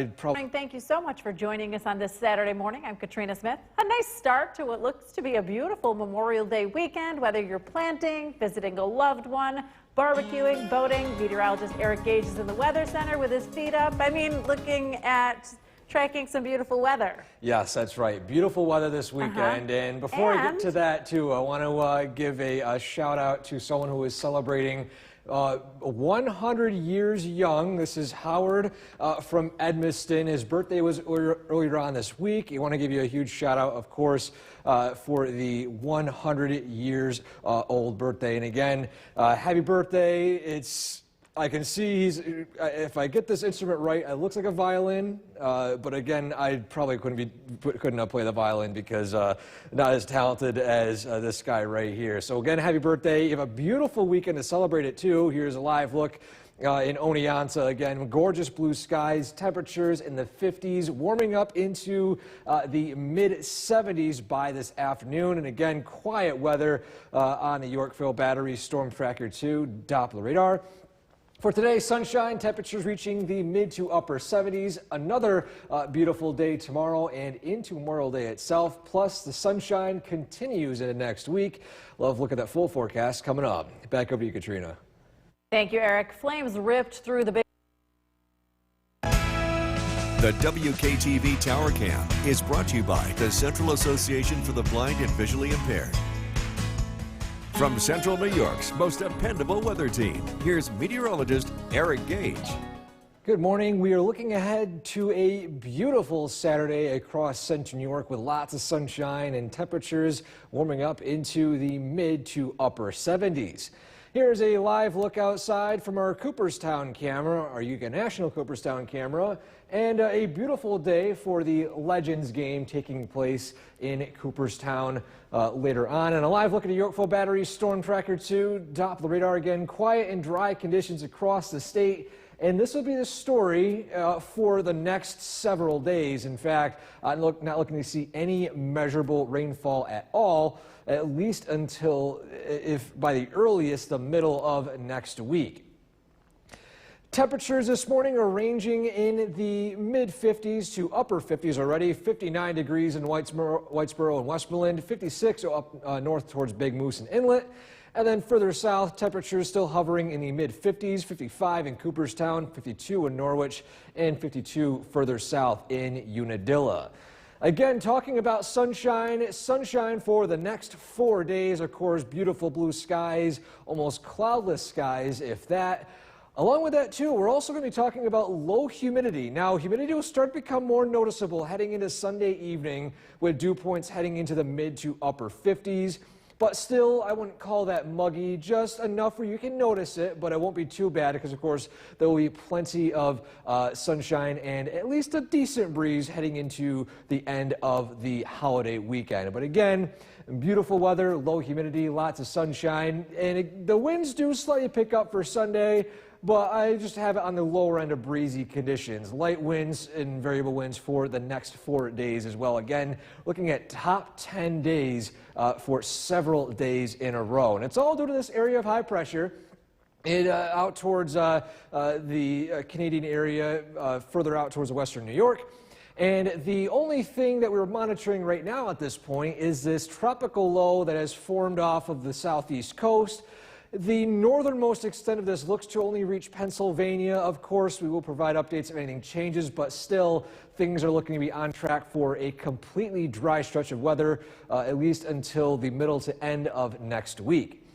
Thank you so much for joining us on this Saturday morning. I'm Katrina Smith. A nice start to what looks to be a beautiful Memorial Day weekend, whether you're planting, visiting a loved one, barbecuing, boating. Meteorologist Eric Gage is in the Weather Center with his feet up. Looking at tracking some beautiful weather. Yes, that's right. Beautiful weather this weekend. And before I get to that, too, I want to give a shout out to someone who is celebrating 100 years young. This is Howard from Edmiston. His birthday was earlier on this week. I want to give you a huge shout out, of course, for the 100 years old birthday. And again, happy birthday. I can see if I get this instrument right, it looks like a violin, but again, I probably couldn't play the violin because not as talented as this guy right here. So again, happy birthday. You have a beautiful weekend to celebrate it too. Here's a live look in Oneonta. Again, gorgeous blue skies, temperatures in the 50s, warming up into the mid-70s by this afternoon. And again, quiet weather on the Yorkville Battery Storm Tracker 2 Doppler radar. For today, sunshine, temperatures reaching the mid to upper 70s. Another beautiful day tomorrow and into Memorial Day itself. Plus, the sunshine continues into next week. Love look at that full forecast coming up. Back over to you, Katrina. Thank you, Eric. Flames ripped through the big. The WKTV Tower Cam is brought to you by the Central Association for the Blind and Visually Impaired. From Central New York's most dependable weather team, here's meteorologist Eric Gage. Good morning. We are looking ahead to a beautiful Saturday across Central New York with lots of sunshine and temperatures warming up into the mid to upper 70s. Here's a live look outside from our Cooperstown camera, our UK National Cooperstown camera, and a beautiful day for the Legends game taking place in Cooperstown later on. And a live look at the Yorkville Battery Storm Tracker 2 Doppler radar. Again, quiet and dry conditions across the state. And this will be the story for the next several days. In fact, not looking to see any measurable rainfall at all, at least until, if by the earliest, the middle of next week. Temperatures this morning are ranging in the mid-50s to upper 50s already. 59 degrees in Whitesboro and Westmoreland, 56 up north towards Big Moose and Inlet. And then further south, temperatures still hovering in the mid-50s, 55 in Cooperstown, 52 in Norwich, and 52 further south in Unadilla. Again, talking about sunshine for the next 4 days. Of course, beautiful blue skies, almost cloudless skies, if that. Along with that, too, we're also going to be talking about low humidity. Now, humidity will start to become more noticeable heading into Sunday evening with dew points heading into the mid to upper 50s. But still, I wouldn't call that muggy, just enough where you can notice it, but it won't be too bad because, of course, there will be plenty of sunshine and at least a decent breeze heading into the end of the holiday weekend. But again, beautiful weather, low humidity, lots of sunshine, and the winds do slightly pick up for Sunday, but I just have it on the lower end of breezy conditions. Light winds and variable winds for the next 4 days as well. Again, looking at top 10 days for several days in a row. And it's all due to this area of high pressure out towards the Canadian area, further out towards western New York. And the only thing that we're monitoring right now at this point is this tropical low that has formed off of the southeast coast. The northernmost extent of this looks to only reach Pennsylvania. Of course, we will provide updates if anything changes, but still, things are looking to be on track for a completely dry stretch of weather, at least until the middle to end of next week.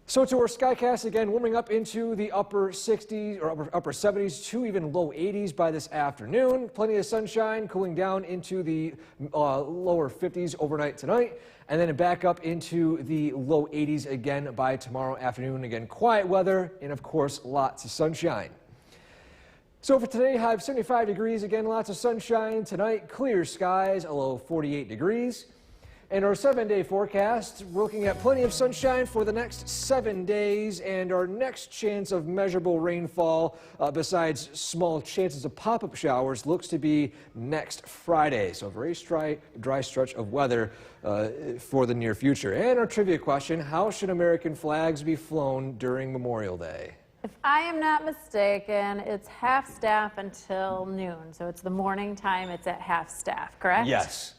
So to our skycast, again, warming up into the upper 60s or upper 70s to even low 80s by this afternoon. Plenty of sunshine, cooling down into the lower 50s overnight tonight, and then back up into the low 80s again by tomorrow afternoon. Again, quiet weather and, of course, lots of sunshine. So for today, high of 75 degrees. Again, lots of sunshine. Tonight, clear skies, a low of 48 degrees. And our 7-day forecast, we're looking at plenty of sunshine for the next 7 days, and our next chance of measurable rainfall, besides small chances of pop-up showers, looks to be next Friday. So a very dry stretch of weather for the near future. And our trivia question, how should American flags be flown during Memorial Day? If I am not mistaken, it's half staff until noon. So it's the morning time, it's at half staff, correct? Yes.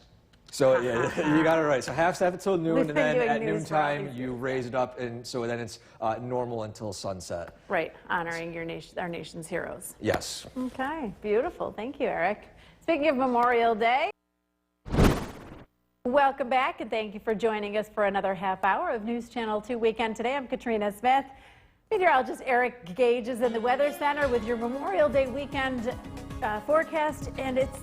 So yeah, you got it right. So half staff until noon, We've and been then doing at news for all noontime these you years. raise it up, and so then it's normal until sunset. Right, honoring your nation, our nation's heroes. Yes. Okay, beautiful. Thank you, Eric. Speaking of Memorial Day, welcome back and thank you for joining us for another half hour of News Channel 2 Weekend Today. I'm Katrina Smith. Meteorologist Eric Gage is in the Weather Center with your Memorial Day weekend forecast, and it's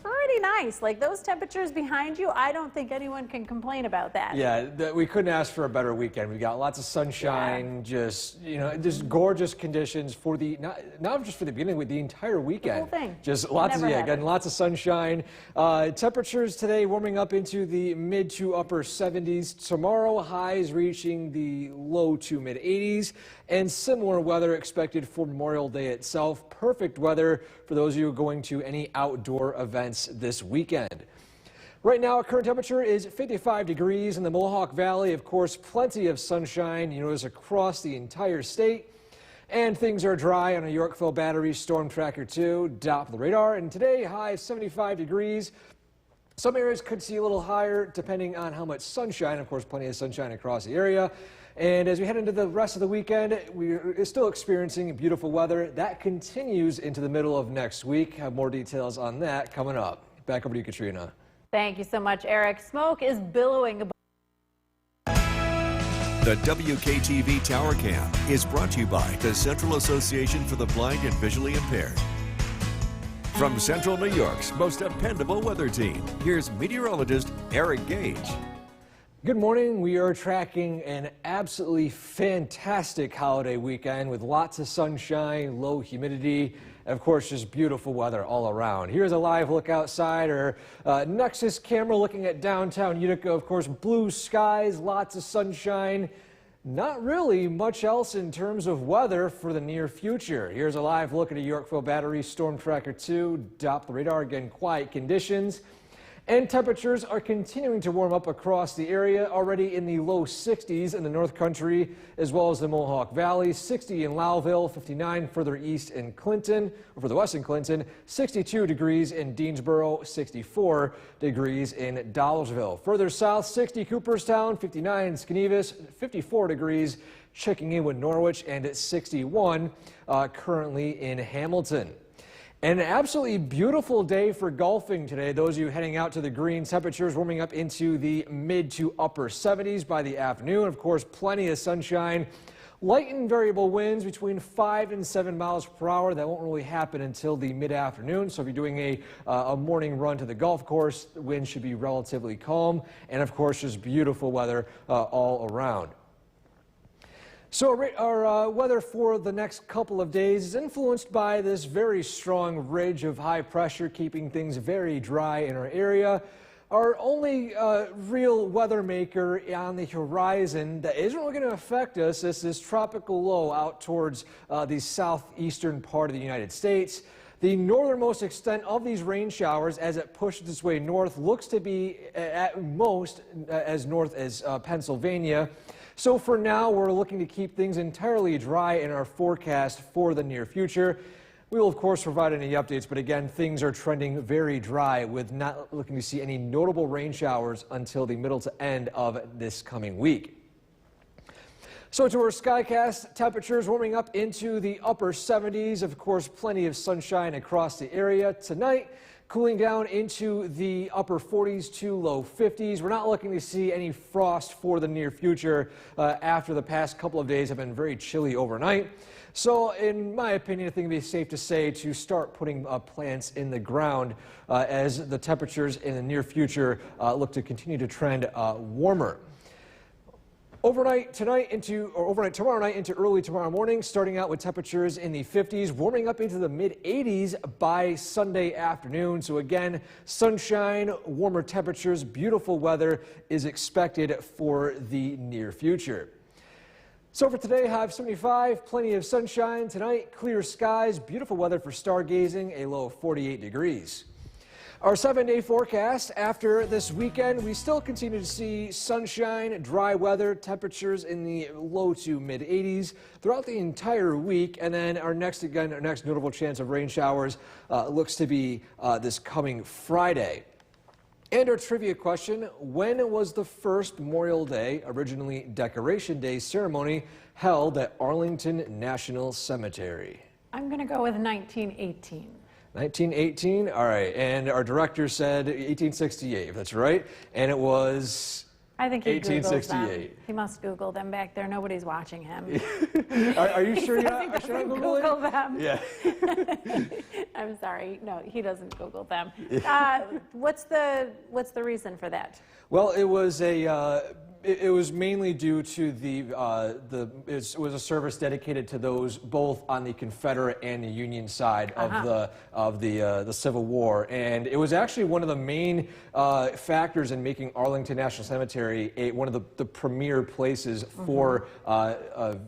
pretty nice. Like those temperatures behind you, I don't think anyone can complain about that. Yeah, we couldn't ask for a better weekend. We got lots of sunshine, just just gorgeous conditions for the not just for the beginning, with the entire weekend. The whole thing. Just lots of getting lots of sunshine. Temperatures today warming up into the mid to upper 70s. Tomorrow highs reaching the low to mid 80s, and similar weather expected for Memorial Day itself. Perfect weather for those of you going to any outdoor events this weekend. Right now, our current temperature is 55 degrees in the Mohawk Valley. Of course, plenty of sunshine, you notice, across the entire state. And things are dry on a Yorkville Battery Storm Tracker 2 Doppler radar. And today, high 75 degrees. Some areas could see a little higher depending on how much sunshine. Of course, plenty of sunshine across the area. And as we head into the rest of the weekend, we're still experiencing beautiful weather. That continues into the middle of next week. Have more details on that coming up. Back over to you, Katrina. Thank you so much, Eric. Smoke is billowing above. The WKTV Tower Cam is brought to you by the Central Association for the Blind and Visually Impaired. From Central New York's most dependable weather team, here's meteorologist Eric Gage. Good morning. We are tracking an absolutely fantastic holiday weekend with lots of sunshine, low humidity, and of course just beautiful weather all around. Here's a live look outside our Nexus camera looking at downtown Utica. Of course, blue skies, lots of sunshine. Not really much else in terms of weather for the near future. Here's a live look at a Yorkville Battery Storm Tracker 2 Doppler radar. Again, quiet conditions. And temperatures are continuing to warm up across the area, already in the low 60s in the North Country, as well as the Mohawk Valley. 60 in Lowville, 59 further east in Clinton, or further west in Clinton, 62 degrees in Deansboro, 64 degrees in Dollersville. Further south, 60 Cooperstown, 59 Skenevis, 54 degrees checking in with Norwich, and at 61 currently in Hamilton. An absolutely beautiful day for golfing today. Those of you heading out to the greens, temperatures warming up into the mid to upper 70s by the afternoon. Of course, plenty of sunshine. Light and variable winds between 5 and 7 miles per hour. That won't really happen until the mid-afternoon. So if you're doing a morning run to the golf course, the wind should be relatively calm. And of course, just beautiful weather all around. So our weather for the next couple of days is influenced by this very strong ridge of high pressure, keeping things very dry in our area. Our only real weather maker on the horizon that isn't really going to affect us is this tropical low out towards the southeastern part of the United States. The northernmost extent of these rain showers, as it pushes its way north, looks to be at most as north as Pennsylvania. So for now, we're looking to keep things entirely dry in our forecast for the near future. We will, of course, provide any updates, but again, things are trending very dry, with not looking to see any notable rain showers until the middle to end of this coming week. So to our skycast, temperatures warming up into the upper 70s. Of course, plenty of sunshine across the area tonight. Cooling down into the upper 40s to low 50s. We're not looking to see any frost for the near future after the past couple of days have been very chilly overnight. So in my opinion, I think it would be safe to say to start putting plants in the ground as the temperatures in the near future look to continue to trend warmer. Overnight tomorrow night into early tomorrow morning, starting out with temperatures in the 50s, warming up into the mid-80s by Sunday afternoon. So again, sunshine, warmer temperatures, beautiful weather is expected for the near future. So for today, high of 75, plenty of sunshine. Tonight, clear skies, beautiful weather for stargazing, a low of 48 degrees. Our 7-day forecast after this weekend, we still continue to see sunshine, dry weather, temperatures in the low to mid 80s throughout the entire week. And then our next notable chance of rain showers looks to be this coming Friday. And our trivia question, when was the first Memorial Day, originally Decoration Day ceremony, held at Arlington National Cemetery? I'm going to go with 1918. 1918, all right, and our director said 1868, if that's right, and it was I think he Googles 1868. them. He must Google them back there. Nobody's watching him. Are you sure you're He not doesn't Googling? Google them. Yeah. I'm sorry. No, he doesn't Google them. What's the reason for that? Well, it was it was mainly due to it was a service dedicated to those both on the Confederate and the Union side of the Civil War, and it was actually one of the main factors in making Arlington National Cemetery one of the premier places for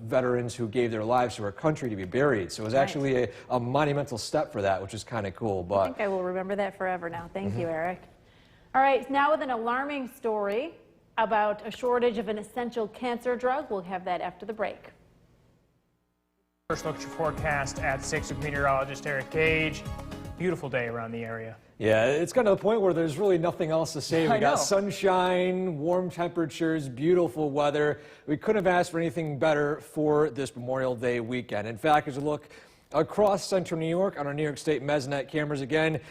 veterans who gave their lives to our country to be buried. So it was actually a monumental step for that, which is kind of cool. But I think I will remember that forever now. Thank you, Eric. All right, now with an alarming story about a shortage of an essential cancer drug. We'll have that after the break. First look at your forecast at 6 with meteorologist Eric Gage. Beautiful day around the area. yeah, it's gotten to the point where there's really nothing else to say. We I got know. sunshine, warm temperatures, beautiful weather. We couldn't have asked for anything better for this Memorial Day weekend. In fact, as you look across central New York on our New York State Mesonet cameras again,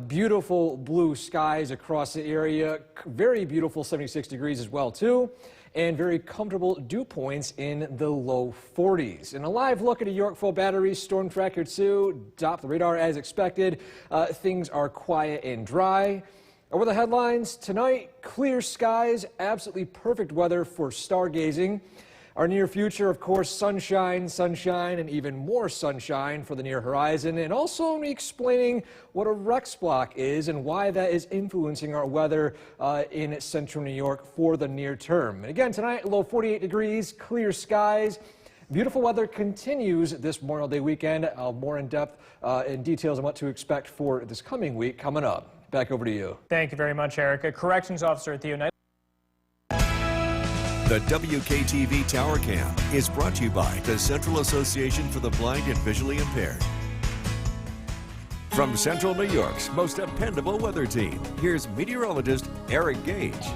beautiful blue skies across the area, very beautiful 76 degrees as well too, and very comfortable dew points in the low 40s. And a live look at a Yorkville Battery Storm Tracker 2, topped the radar as expected. Things are quiet and dry. Over the headlines tonight, clear skies, absolutely perfect weather for stargazing. Our near future, of course, sunshine, sunshine, and even more sunshine for the near horizon, and also explaining what a Rex block is and why that is influencing our weather in central New York for the near term. And again, tonight, low 48 degrees, clear skies. Beautiful weather continues this Memorial Day weekend. More in depth and details on what to expect for this coming week coming up. Back over to you. Thank you very much, Eric. A corrections officer at the United. The WKTV Tower Cam is brought to you by the Central Association for the Blind and Visually Impaired. From Central New York's most dependable weather team, here's meteorologist Eric Gage.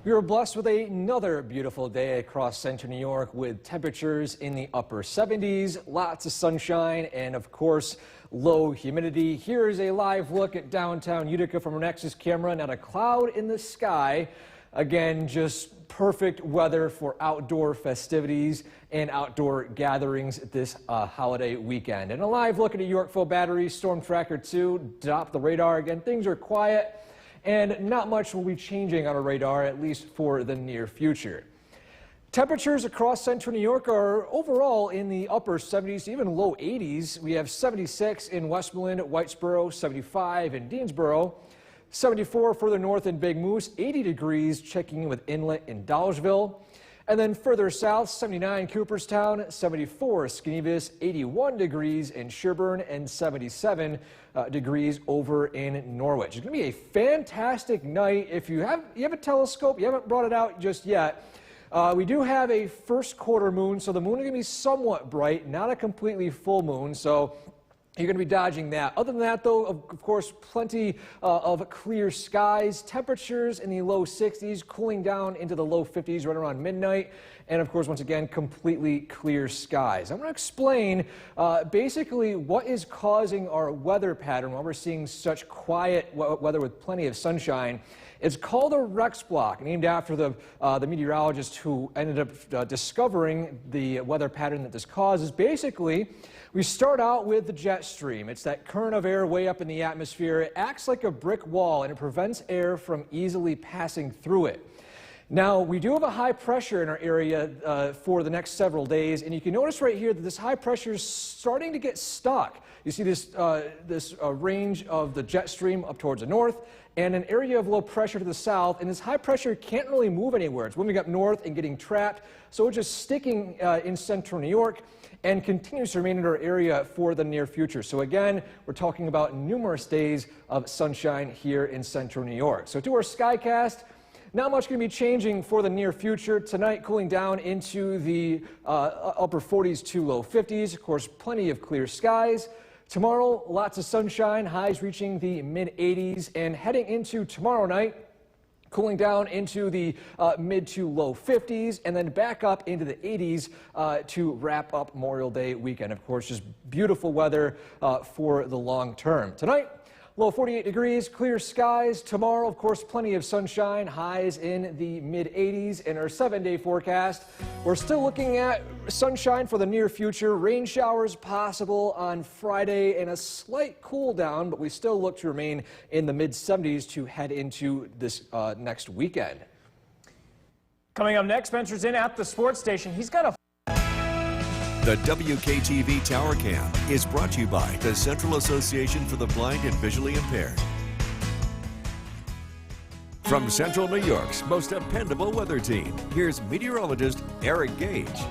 We were blessed with another beautiful day across central New York with temperatures in the upper 70s, lots of sunshine, and of course, low humidity. Here is a live look at downtown Utica from our Nexus camera. Not a cloud in the sky. Again, just perfect weather for outdoor festivities and outdoor gatherings this holiday weekend. And a live look at a Yorkville Battery Storm Tracker 2, topped the radar. Again, things are quiet and not much will be changing on our radar, at least for the near future. Temperatures across central New York are overall in the upper 70s, even low 80s. We have 76 in Westmoreland, Whitesboro, 75 in Deansboro. 74 further north in Big Moose, 80 degrees checking in with Inlet in Dolgeville. And then further south, 79 Cooperstown, 74 Skenevis, 81 degrees in Sherburne, and 77 degrees over in Norwich. It's going to be a fantastic night. If you have a telescope, you haven't brought it out just yet. We do have a first quarter moon, so the moon is going to be somewhat bright, not a completely full moon. So you're going to be dodging that. Other than that, though, of course, plenty of clear skies. Temperatures in the low 60s, cooling down into the low 50s right around midnight. And, of course, once again, completely clear skies. I'm going to explain basically what is causing our weather pattern while we're seeing such quiet weather with plenty of sunshine. It's called a Rex block, named after the meteorologist who ended up discovering the weather pattern that this causes. Basically, we start out with the jet stream. It's that current of air way up in the atmosphere. It acts like a brick wall, and it prevents air from easily passing through it. Now, we do have a high pressure in our area for the next several days, and you can notice right here that this high pressure is starting to get stuck. You see this range of the jet stream up towards the north, and an area of low pressure to the south, and this high pressure can't really move anywhere. It's moving up north and getting trapped, so it's just sticking in central New York. and continues to remain in our area for the near future. So again, we're talking about numerous days of sunshine here in central New York. So to our Skycast, not much going to be changing for the near future. Tonight, cooling down into the upper 40s to low 50s. Of course, plenty of clear skies. Tomorrow, lots of sunshine, highs reaching the mid 80s, and heading into tomorrow night, cooling down into the mid to low 50s, and then back up into the 80s to wrap up Memorial Day weekend. Of course, just beautiful weather for the long term. Tonight, low 48 degrees, clear skies. Tomorrow, of course, plenty of sunshine, highs in the mid 80s. In our 7-day forecast, we're still looking at sunshine for the near future. Rain showers possible on Friday and a slight cool down, but we still look to remain in the mid 70s to head into this next weekend. Coming up next, Spencer's in at the sports station. He's got a The WKTV Tower Cam is brought to you by the Central Association for the Blind and Visually Impaired. From Central New York's most dependable weather team, here's meteorologist Eric Gage.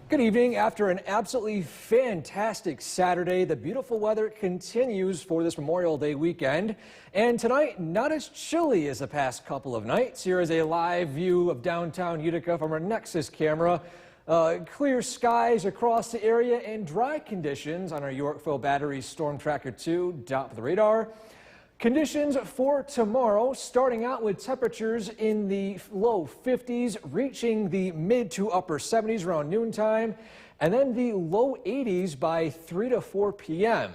Good evening. After an absolutely fantastic Saturday, the beautiful weather continues for this Memorial Day weekend. And tonight, not as chilly as the past couple of nights. Here is a live view of downtown Utica from our Nexus camera. Clear skies across the area and dry conditions on our Yorkville Battery Storm Tracker 2 top of the radar. Conditions for tomorrow, starting out with temperatures in the low 50s, reaching the mid to upper 70s around noontime, and then the low 80s by 3 to 4 p.m.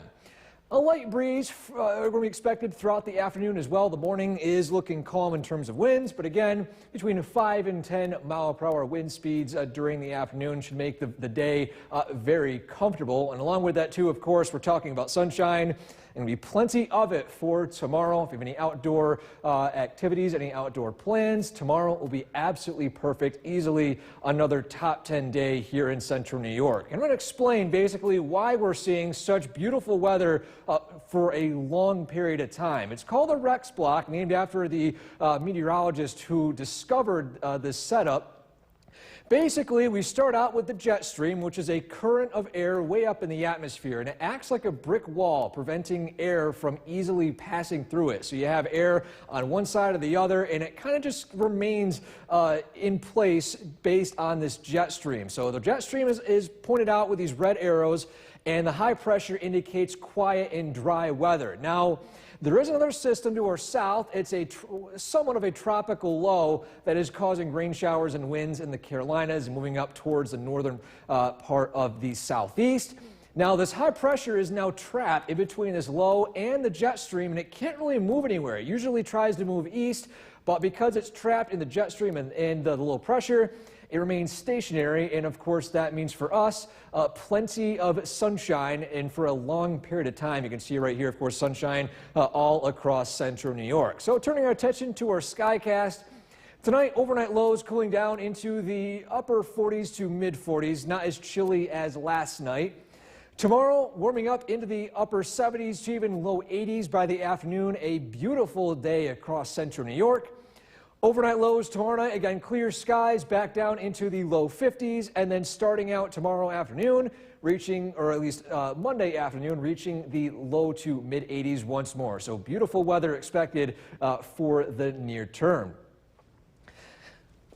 A light breeze going to be expected throughout the afternoon as well. The morning is looking calm in terms of winds, but again, between 5 and 10 mile-per-hour wind speeds during the afternoon should make the day very comfortable. And along with that, too, of course, we're talking about sunshine. And be plenty of it for tomorrow. If you have any outdoor activities, any outdoor plans, tomorrow will be absolutely perfect. Easily another top 10 day here in central New York. And I'm going to explain basically why we're seeing such beautiful weather for a long period of time. It's called the Rex Block, named after the meteorologist who discovered this setup. Basically, we start out with the jet stream, which is a current of air way up in the atmosphere, and it acts like a brick wall, preventing air from easily passing through it. So you have air on one side or the other, and it kind of just remains in place based on this jet stream. So the jet stream is pointed out with these red arrows, and the high pressure indicates quiet and dry weather. Now, there is another system to our south. It's somewhat of a tropical low that is causing rain showers and winds in the Carolinas and moving up towards the northern part of the southeast. Now, this high pressure is now trapped in between this low and the jet stream, and it can't really move anywhere. It usually tries to move east, but because it's trapped in the jet stream and the low pressure, it remains stationary, and of course that means for us plenty of sunshine and for a long period of time. You can see right here, of course, sunshine all across central New York. So turning our attention to our Skycast. Tonight, overnight lows cooling down into the upper 40s to mid 40s, not as chilly as last night. Tomorrow, warming up into the upper 70s to even low 80s by the afternoon. A beautiful day across central New York. Overnight lows tomorrow night, again, clear skies back down into the low 50s, and then starting out tomorrow afternoon, reaching, or at least Monday afternoon, reaching the low to mid 80s once more. So beautiful weather expected for the near term.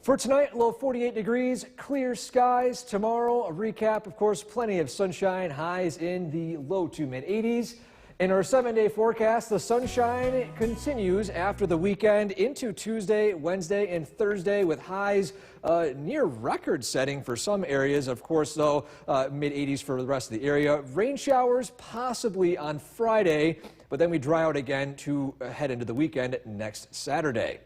For tonight, low 48 degrees, clear skies. Tomorrow, a recap, of course, plenty of sunshine, highs in the low to mid 80s. In our 7-day forecast, the sunshine continues after the weekend into Tuesday, Wednesday, and Thursday with highs near record setting for some areas. Of course, though, mid 80s for the rest of the area. Rain showers possibly on Friday, but then we dry out again to head into the weekend next Saturday.